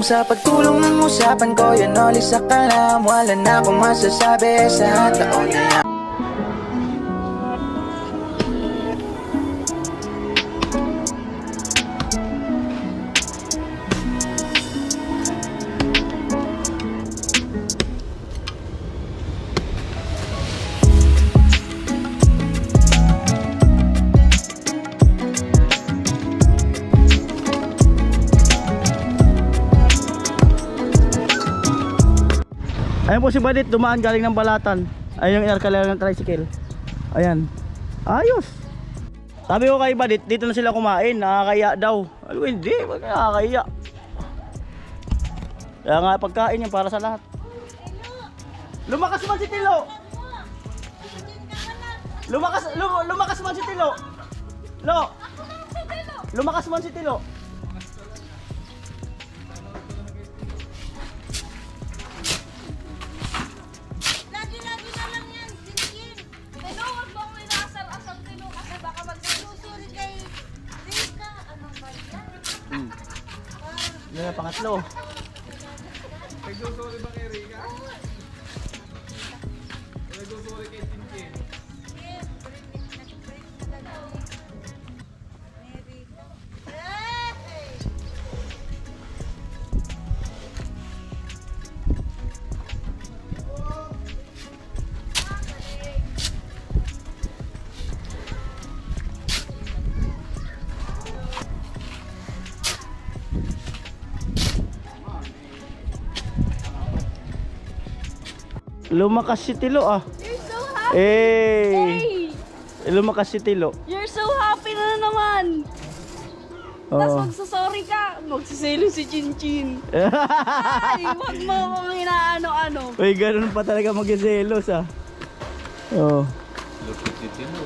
Kung sa pagtulong ng usapan ko, yan ulit sa kalam. Wala na akong masasabi sa taon na yan. Ayan po si Badit, dumaan galing ng Balatan. Ayun yung inarkalera ng tricycle. Ayan. Ayos. Sabi ko kay Badit, dito na sila kumain. Nakakaya daw. Ano, hindi, wag nakakaya. Kaya nga pagkain yan para sa lahat. Lumakas man si Tilo. Lumakas man si Tilo. Lumakas man si Tilo. Yan ang pangatlo. Nagsusuri ba kay Rika? Nagsusuri kay Tintin? Lumakas si Tilo ah. You're so happy! Hey! Lumakas si Tilo. You're so happy na naman! Tapos magsasorry ka, magsiselo si Chinchin. Ay, wag mo akong inaano-ano. Uy, ganun pa talaga mag-selos ah. Oh. Lupit si Tino.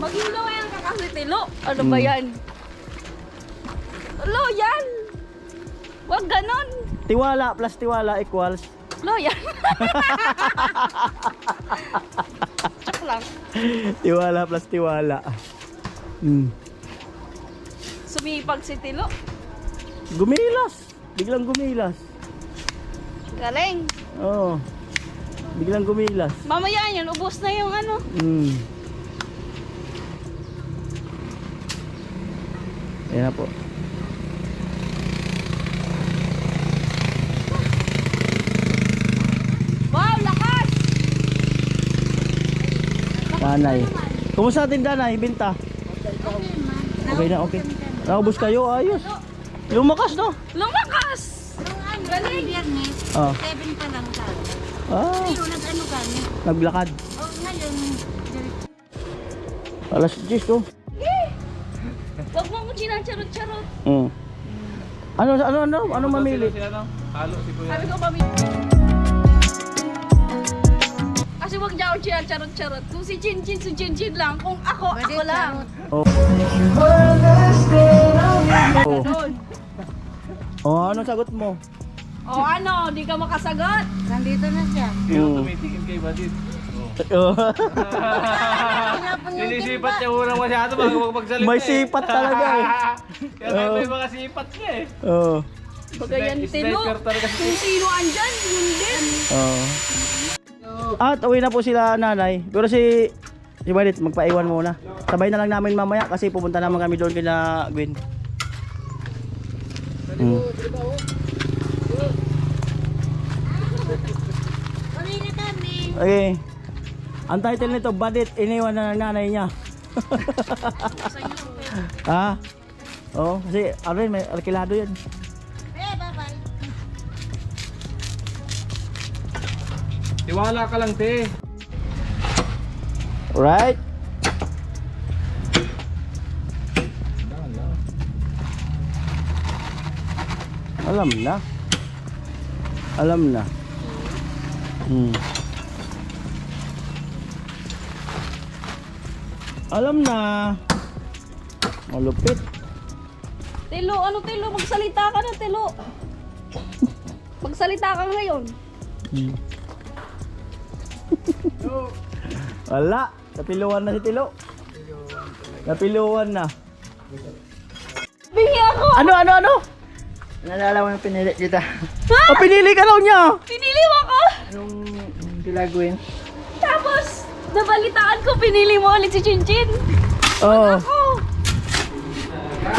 Maging loyal ka kasi, Tilo. Ano ba yan? Loyal! Wag ganon! Tiwala plus tiwala equals. Loyal! Joke lang. Tiwala plus tiwala. Sumipag si Tilo. Gumilas. Biglang gumilas. Galing. Oo. Biglang gumilas. Mamaya yan, ubos na yung ano. Ayan na po. Wow, lakas! Danay. Kumusta atin Danay? Binta? Okay na, okay. Naubos kayo, ayos. Lumakas no? Lumakas! Galing. Biyernes, Ah. 7 pa lang ka. Ah, Pero nag-ano kami. naglakad. Oh, ngayon, Alas 10 oh. Huwag mo akong sinacharot-charot. Ano mamili? Halo si Kuya. Sabi ko pamili. Kasi huwag niya akong sinacharot-charot. Kung si Chin lang. Kung ako lang. Oh. Oh. Doon. Oh, anong sagot mo? O ano, di ka makasagot. nandito na siya. Yung tumitingin kay Badit. Oh. Sinisipat niya unang masyado bago magsalita. May sipat talaga eh. Kaya may mga sipat niya eh. Oh. Bagayan Tilo. Sniper talaga si Kung sino andyan, yun din. Oh. At uwi na po sila nanay. Pero si Badit magpaiwan muna. Sabay na lang namin mamaya kasi pupunta naman kami doon kina Gwen. Uwi na kami. Okay. Ang title nito, Badit, iniwan na ng nanay niya. Ha? Oo, kasi ano yun, may alkilado yan. Bye-bye. Tiwala ka lang, te. Right? Alam na. Alam na. Alam na. Malupit. Tilo, ano Tilo? Magsalita ka na, Tilo. Magsalita ka ngayon. Wala. Napiluan na si Tilo. Napiluan na. Bingi ako! Ano? Nalala mo yung pinili kita. Oh, pinili ka raw niya. Pinili mo ko! Anong tilagwin? Tapos, nabalitaan ko, pinili mo ulit si Chinchin. Oh. Ako!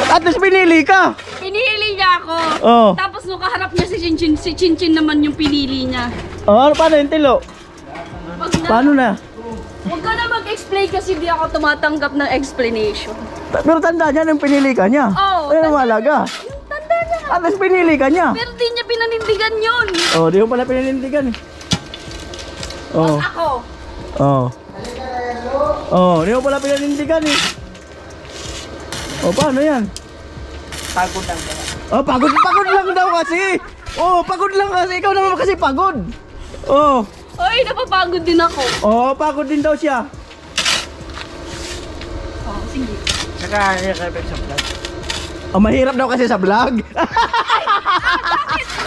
At least pinili ka. Pinili niya ako. Oh. Tapos nung kaharap niya si Chinchin naman yung pinili niya. Oh, ano paano yung tilo? Wag na. Paano na? Huwag ka na mag-explain kasi di ako tumatanggap ng explanation. Pero tanda niya nung pinili ka niya. Oo, Ayun ang tanda mahalaga. Yung tanda niya. At least pinili ka niya. Pero di niya pinanindigan yun. Oh, di mo pala pinanindigan eh. Oh. Ako. Oh. Oh, di mo pala pinanindigan eh. Oh, paano yan? Pagod lang ka. Oh, pagod lang daw kasi. Oh, pagod lang kasi. Ikaw naman kasi pagod. Oh. Ay, napapagod din ako. Oh, pagod din daw siya. Oh, sige. Saka nire-repeat sa vlog. Oh, mahirap daw kasi sa vlog.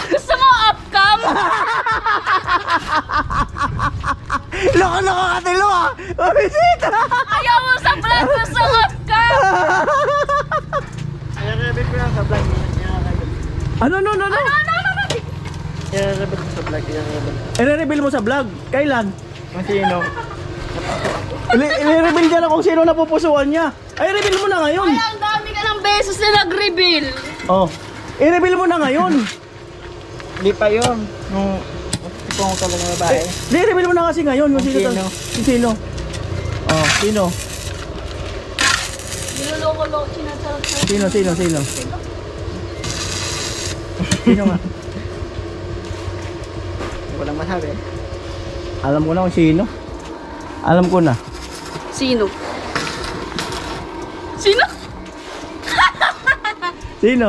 Gusto mo upcam? Loko-loko ka tilo ah. Mabisita. Ayaw mo sa vlog, gusto mo upcam? Nire-repeat ko lang sa vlog. Ano? Nire-repeat ko sa vlog. Nire-repeat. I-reveal mo sa vlog. Kailan? Kung sino? I-reveal niya na kung sino napupusuan niya. Ay, reveal mo na ngayon. Ay, ang dami ka ng beses na nag-reveal. Oh. I-reveal mo na ngayon. Hindi pa yun. Nung ipong ko talaga babae. I-reveal mo na kasi ngayon kung sino. Sino? Kung sino. Oh, sino? Niloloko-loko, sinasarap ko. Sino? Sino nga? Walang masabi. Alam ko na kung sino. Alam ko na. Sino? Sino? Sino?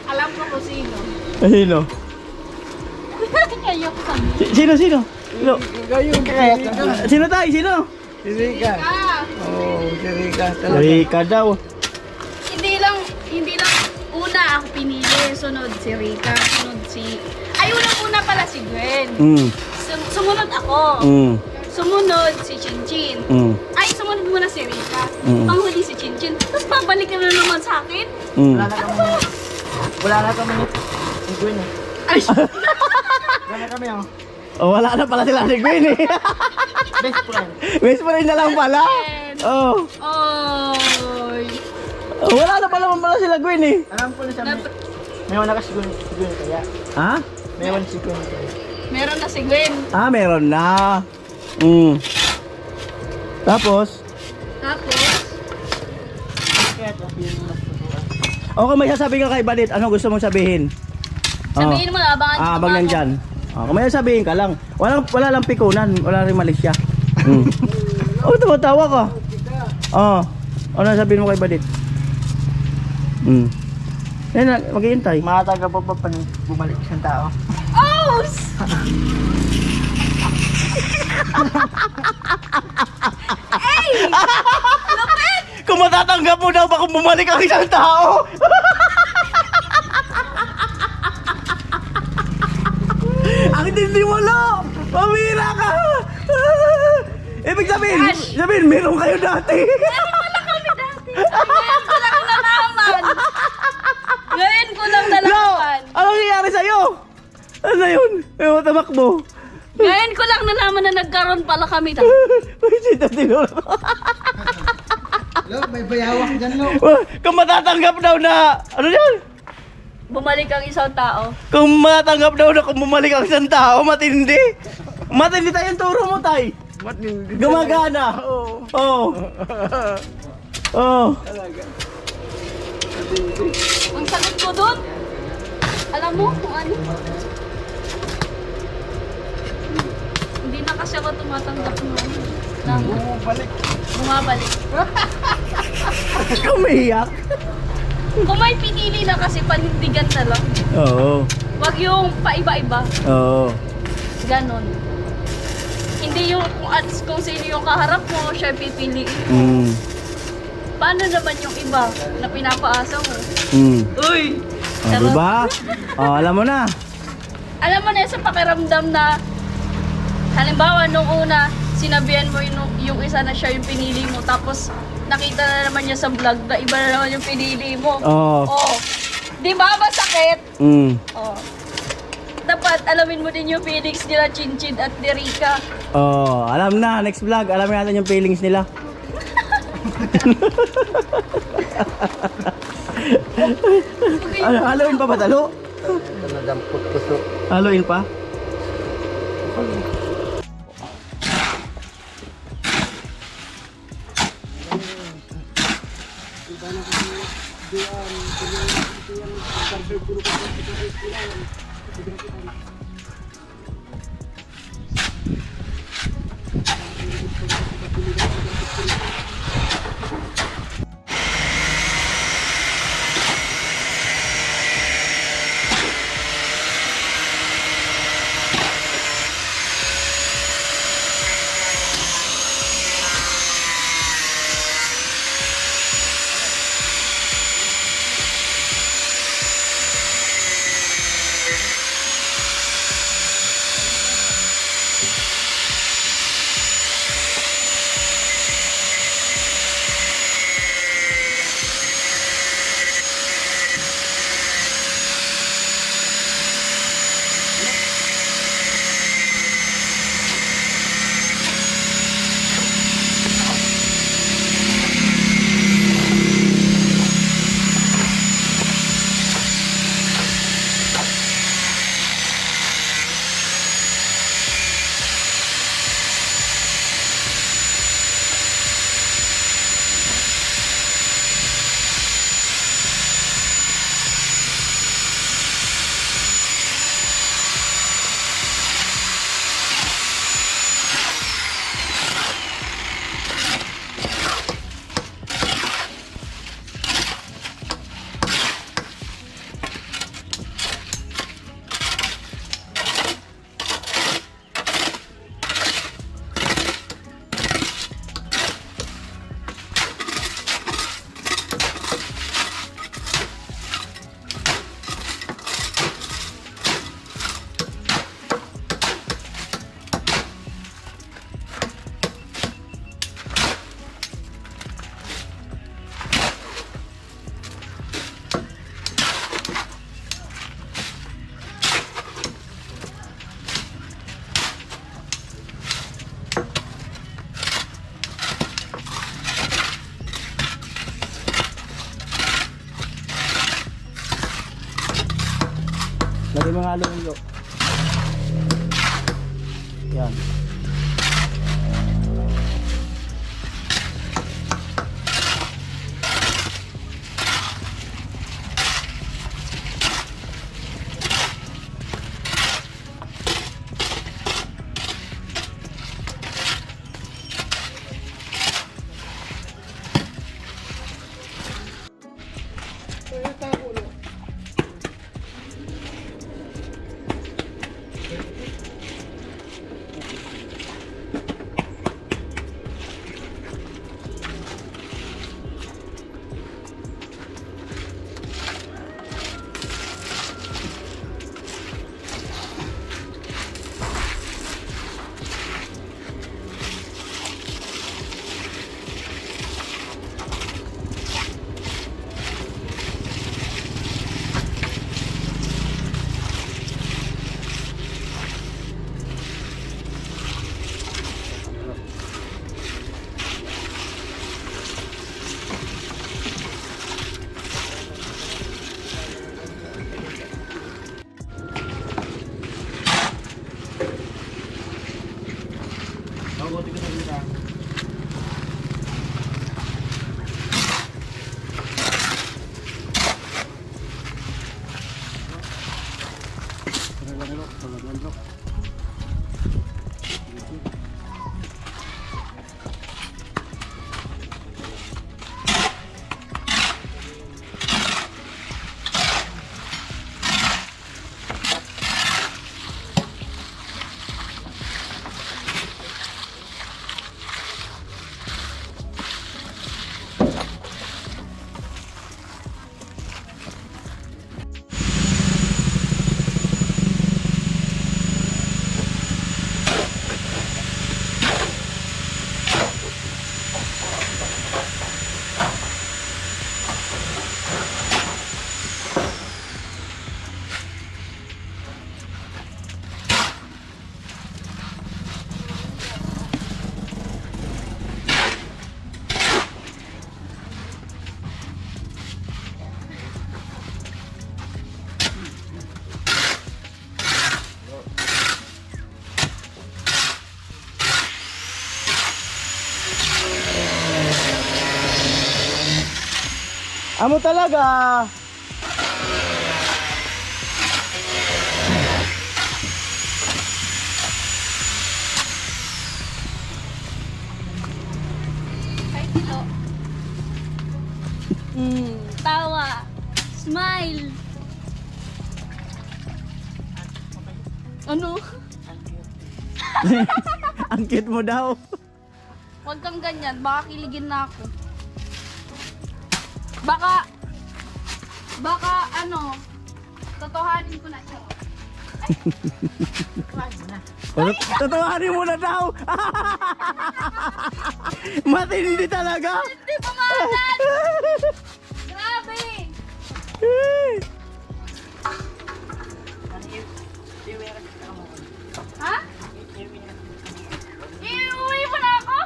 Alam ko kung sino. Sino? Ayoko sabihin. Sino? Sino? Gayong kaya. Sino tayo? Sino? Si Rika. Ah, Oo, si Rika talaga. Rika daw. hindi lang una ako pinili. Sunod si Rika, sunod si... Ay, una pala si Gwen. Sumunod ako. Sumunod si Chinchin. Ay, sumunod muna si Rika. Panghuli si Chinchin. Tapos pabalik ka na naman sa akin. Wala na kami ni Gwen eh. Ay, Wala na kami oh. Oh, wala na pala sila ni Gwen eh. Best friend. Best friend na lang pala. Oh. Oy. Oh, wala na pala sila Gwen eh. Alam ko na siya may wala kasi si Gwen kaya. Ha? May wala si Gwen kaya. Meron na si Gwen. Ah, meron na. Tapos, Kaya ito yung mas tutuan. okay, may sasabihin ka kay Badit. Ano gusto mong sabihin? Sabihin mo na, abangan Ah, abang yan dyan. Kung may sasabihin ka lang. Wala lang pikunan. Wala rin mali siya. Oh, tumatawa ka. Ano sabihin mo kay Badit? Yan na, maghihintay. Mataga pa pa bumalik isang tao. Oh! Hey! Lupit! Kung matatanggap mo daw ba kung bumalik ang isang tao? Ang tindi mo, Lo! Pamira ka! Ibig sabihin, meron kayo dati. Meron pala kami dati. Ngayon ko lang nalaman. Ngayon ko lang Lo! nalaman. Anong nangyari sa'yo? Ano na yun? May matamakbo. Ngayon ko lang nalaman na nagkaroon pala kami dati. Uy, sita tinuro. Lo, may bayawak dyan lo. Kung matatanggap daw na, ano yun? Bumalik ang isang tao. Kung matatanggap daw na kung bumalik ang isang tao, matindi. Matindi tayo yung turo mo, tay. Gumagana. Oo. Oo. Ang sagot ko doon, alam mo kung ano? Hindi na kasi ako tumatanggap ng ano. Bumabalik. Ikaw umiiyak. Kung may pinili na kasi panindigan na lang. Oo. Wag yung paiba-iba. Oo. Ganon. Hindi yung kung sino yung kaharap mo, siya pipiliin. Paano naman yung iba na pinapaasa mo? Uy! Diba? Alam mo na. Alam mo na sa pakiramdam na halimbawa nung una, sinabihan mo yung isa na siya yung pinili mo tapos nakita na naman niya sa vlog na iba na naman yung pinili mo. Oo. Oh. Di ba masakit? Mm. Oh. Dapat alamin mo din yung feelings nila, Chinchin at Derika. Oh, alam na, next vlog, alamin natin yung feelings nila. Haluin pa ba talo? Nadampot puso. Haluin pa? Lagay mga haluin lo. Yan. Amo talaga. Kay Tilo. Tawa. Smile. Ano? Ang cute mo daw. Huwag kang ganyan, baka kiligin na ako. Baka ano, totohanin ko na siya. Tatawanin mo na daw. Matindi talaga. Hindi pangalan! Grabe! Ha? Iuwi mo na ako?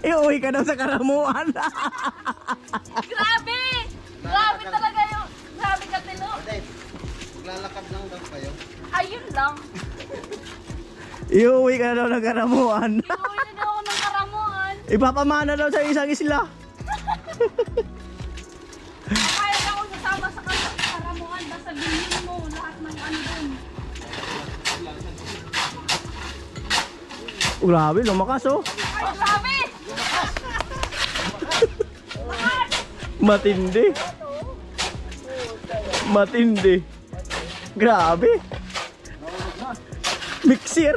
Iuwi ka daw sa karamuan. Grabe! Grabe talaga yun. Grabe ka, Tilo. Maglalakad lang daw kayo. Ayun lang. Iuwi ka daw ng karamuan. Iuwi na daw ako ng karamuan. Ipapamana daw sa isang isla. Kaya na ako sasama sa karamuan. Basta bilhin mo lahat ng ano dun. Grabe, lumakas oh. Ay, grabe! Matindi. Matindi. Grabe. Mixer.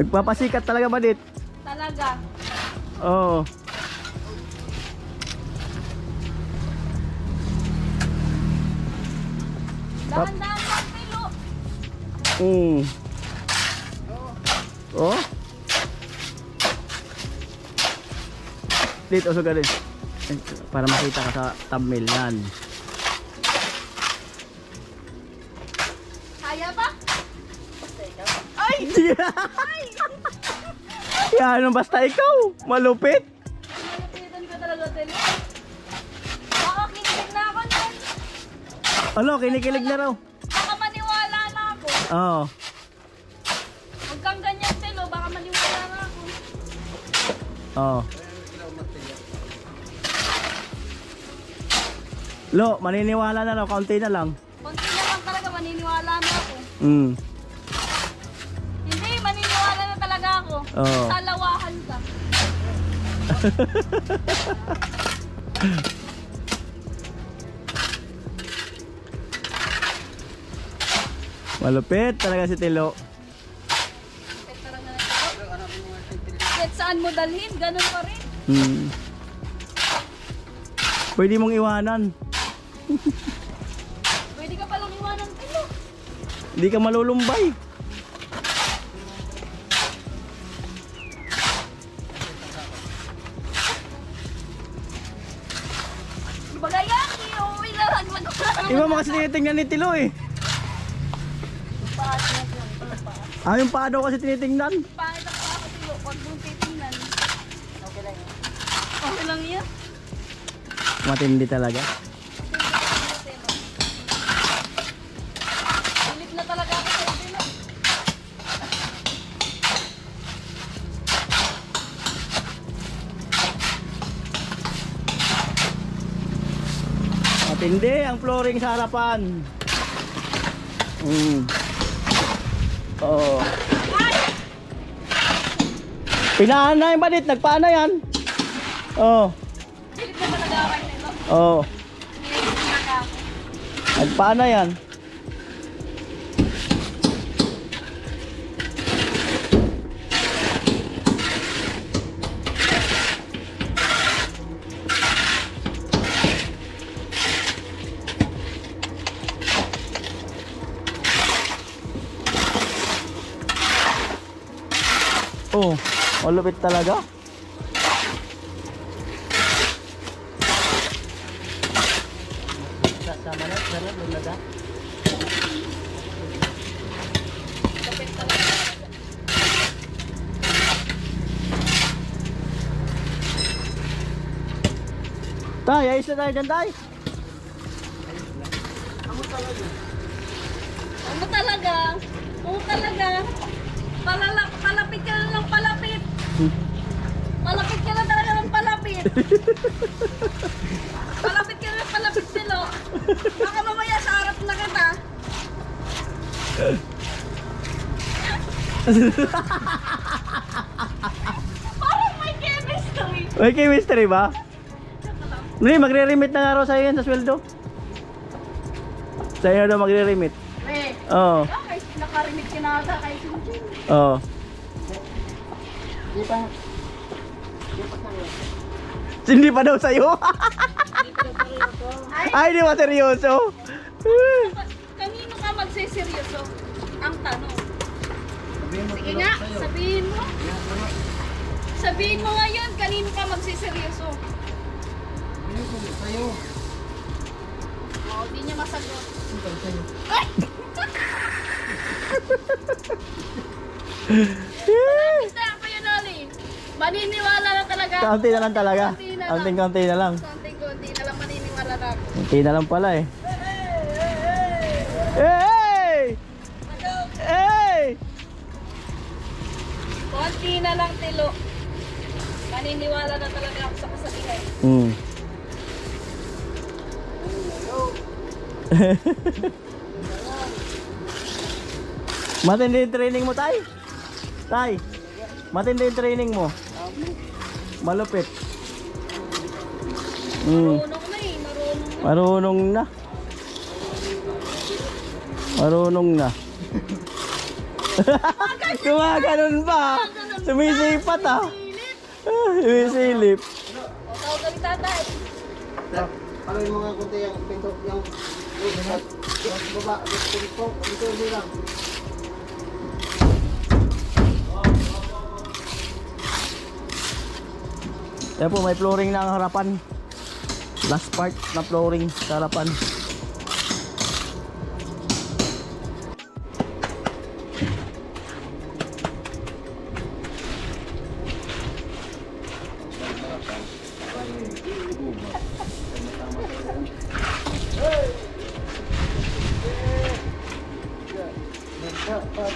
Nagpapasikat talaga ba dit? Talaga. Oo. Dahan-dahan lang, Tilo. Oh. Dito usog ka din. Para makita ka sa thumbnail yan. Kaya ba? Ay! Yan, basta ikaw. Malupit. Malapitan ka talaga, Tilo. Baka kinilig na ako nun. Ano, kinikilig na raw. Baka maniwala na ako. Oo. Huwag kang ganyan, Tilo. Baka maniwala na ako. Oo. Lo, maniniwala na raw. Kaunti na lang. Konti na lang talaga, maniniwala na ako. Hindi, maniniwala na talaga ako. Oo. Salawahan ka. Malupit talaga si Tilo. Kahit talaga na ito. Kahit saan mo dalhin, ganun pa rin. Pwede mong iwanan. Pwede ka palang iwanan, Tilo. Hindi ka malulumbay. Bagayaki, uuwi na lang. Iba mga kasi tinitingnan ni Tilo eh. Yung paa daw kasi tinitingnan. Pangit ako ako, Tilo. Huwag mong titingnan. Okay lang yan. Okay lang yan. Matindi talaga. Pilit na talaga ako sa Tilo. Matindi ang flooring sa harapan. Oo. Pinaana yung badit, nagpaana yan. Oo. Pilit na talaga ako, Tilo. Oo. Pilit na talaga ako. Nagpaana yan. Oh, malupit talaga. Tay, ayos na tayo dyan, tay. Ano talaga? Oo talaga. Palapit ka na lang palapit. Palapit ka na talaga ng palapit. Palapit ka na ng palapit, Tilo. Baka mamaya sa harap na kita. Parang may chemistry. May chemistry ba? Hindi, magre-remit na nga raw sa'yo yan sa sweldo. Sa'yo daw magre-remit. Eh, Oo. bakit? Nakarinig ka na ata kay Sinjin. Oo. Di pa. Hindi pa daw sa'yo. Ay, di ba seryoso? Kanino ka magsiseryoso? Ang tanong. Sige nga, sabihin mo. Sabihin mo ngayon, kanino ka magsiseryoso? Sa'yo. Oo, di niya masagot. Sa'yo. Ay! Malapit na ako yun, Oli. Maniniwala na talaga. ako. Kaunti na lang talaga. Kaunti na lang. Kaunting-kaunti na lang. Konti-konti na lang maniniwala na ako. Kaunti na lang pala eh. Hey! Hey! Konti na lang, Tilo. Maniniwala na talaga ako sa kasabihan. Hmm. Matindi yung training mo, Tay? Tay, matindi yung training mo. Malupit. Hmm. Marunong na eh, marunong na. Marunong na. Marunong na. Gumaganon pa. Sumisipat ah. Sumisilip. O, tawag kami tatay. Paloy mo nga kunti yung pinto, yung baba, dito lang. Kaya po may flooring na ang harapan. Last part na flooring sa harapan.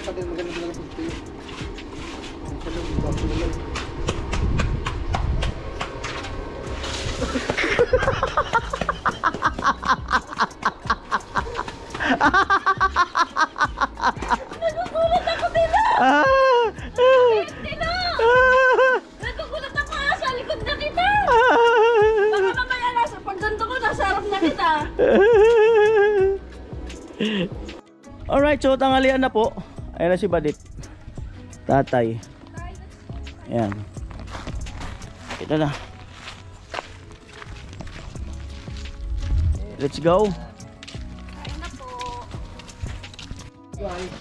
Pati maganda lang ang pagtiyo. Tilo! Nagugulat ako sa likod na kita. Baka mamaya nasa pagganto ko, nasa harap na kita. Alright, so tanghalian na po. Ayan na si Badit. Tatay. Ayan. Ito na. Let's go. Ayun na po.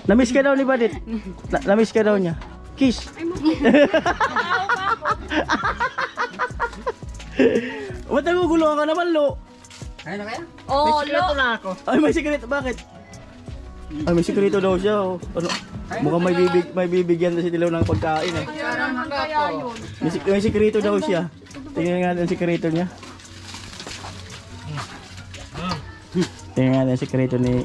Namiss ka daw ni Badit. Namiss ka daw niya. Kiss. Ba't nagugulo ka naman, Lo? Kaya na kaya? Oh, lo. na ako. Ay, may sikreto. Bakit? Ay, may sikreto daw siya. Oh. Ano? Mukhang may bibigyan na si Tilaw ng pagkain eh. Ano naman kaya yun? May sikreto daw siya. Tingnan nga natin ang sikreto niya. Tingnan nga natin ang sikreto ni...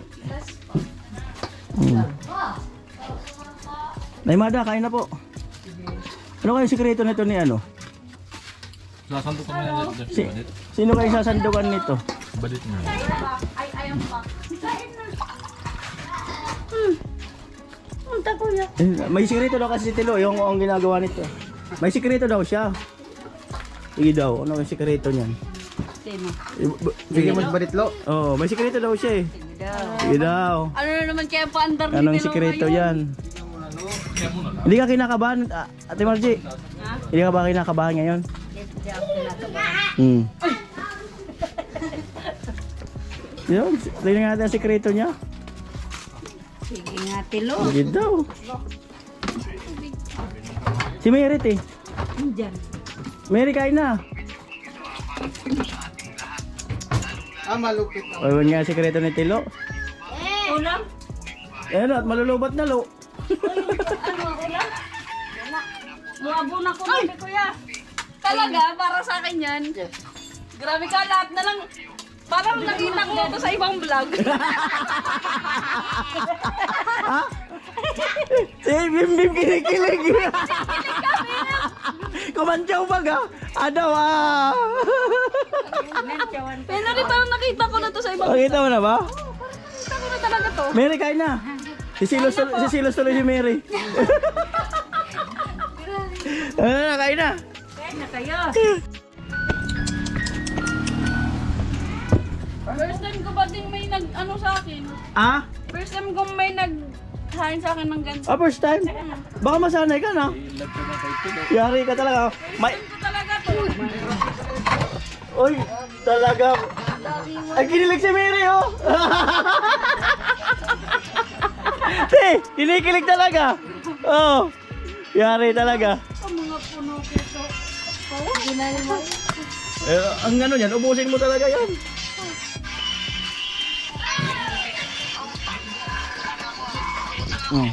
Naimada, kain na po. Ano kayo sikreto nito ni ano? Sasandok kami na dito. Sino kayo sasandukan nito? Badit mo. Ay, ayaw pa. Kain na. Punta ko yan. May sikreto daw kasi si Tilo, yung ang ginagawa nito. May sikreto daw siya. Sige daw, ano yung sikreto niyan? Sino? Bigyan mo si Baditlo. Oo, may sikreto daw siya eh. Sige daw. Ano na naman kaya paandar ni Anong Tilo sikreto ngayon? yan? Hindi ka kinakabahan, Ate Margie? Ha? Hindi ka ba kinakabahan ngayon? Hindi ako kinakabahan. Hmm. Yun, tingnan natin ang sikreto niya. Sige nga, Tilo. Sige daw. Si Merit eh. Diyan. Mary, kain na. Malupit. O, yun nga ang sikreto ni Tilo. Ulam? Ayan at malulubat na lo. Ano, ulam? Muabo na ko na, kuya. Talaga, para sa akin yan. Grabe ka, lahat na lang. Parang nakita ko ito sa ibang vlog. Si Bim Bim kinikilig. Kumantyaw baga. Adaw Pero rin parang nakita ko na to sa ibang. Makita mo na ba? Nakita ko na talaga to. Mary, kain na. Sisilos tuloy si Mary. Ano na, kain na. Kain na kayo. First time ko ba din may nag-ano sa akin? Ah? First time ko may nag-hain sa akin ng ganito. First time? Baka masanay ka na. Yari ka talaga. First time ko talaga to. Uy, talaga. Ay, kinilig si Mary, oh. Kinikilig talaga. Oh. Yari talaga. Ang mga puno kito. Ang ano yan, ubusin mo talaga yan. Oh.